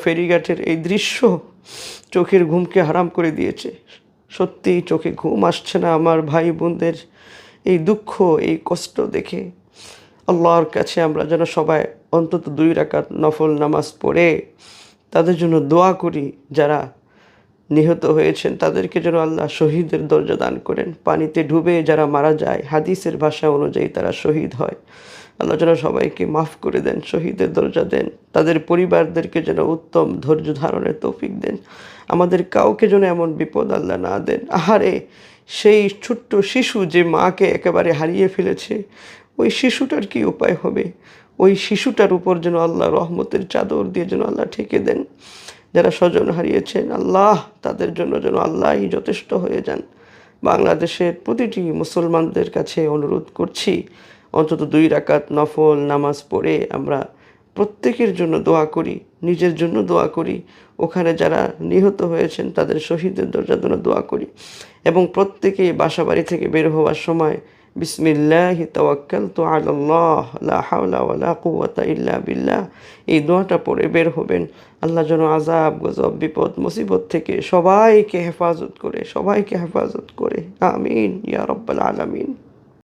ফেরিঘাটের এই দৃশ্য চোখের ঘুমকে হারাম করে দিয়েছে। সত্যিই চোখে ঘুম আসছে না আমার ভাই বোনদের এই দুঃখ, এই কষ্ট দেখে। আল্লাহর কাছে আমরা যেন সবাই অন্তত 2 রাকাত নফল নামাজ পড়ে তাদের জন্য দোয়া করি। যারা নিহত হয়েছেন তাদেরকে যেন আল্লাহ শহীদের দরজা দান করেন। পানিতে ডুবে যারা মারা যায়, হাদিসের ভাষা অনুযায়ী তারা শহীদ হয়। আল্লাহ যেন সবাইকে মাফ করে দেন, শহীদের দরজা দেন। তাদের পরিবারদেরকে যেন উত্তম ধৈর্য ধারণের তৌফিক দেন। আমাদের কাউকে যেন এমন বিপদ আল্লাহ না দেন। আহারে, সেই ছোট্ট শিশু যে মাকে একেবারে হারিয়ে ফেলেছে, ওই শিশুটার কি উপায় হবে? ওই শিশুটার উপর যেন আল্লাহ রহমতের চাদর দিয়ে যেন আল্লাহ ঢেকে দেন। যারা স্বজন হারিয়েছেন, আল্লাহ তাদের জন্য যেন আল্লাহই যথেষ্ট হয়ে যান। বাংলাদেশের প্রতিটি মুসলমানদের কাছে অনুরোধ করছি, অন্তত 2 রাকাত নফল নামাজ পড়ে আমরা প্রত্যেকের জন্য দোয়া করি, নিজের জন্য দোয়া করি, ওখানে যারা নিহত হয়েছেন তাদের শহীদের দরজার জন্য দোয়া করি, এবং প্রত্যেকেই বাসা বাড়ি থেকে বের হওয়ার সময় বিসমিল্লাহি তাওয়াক্কালতু আলাল্লাহ লা হাওলা ওয়ালা কুওয়াতা ইল্লা বিল্লাহ এই দোয়াটা পড়ে বের হবেন। আল্লাহ যেন আযাব গজব বিপদ মুসিবত থেকে সবাইকে হেফাজত করে, সবাইকে হেফাজত করে। আমিন ইয়া রাব্বাল আলামিন।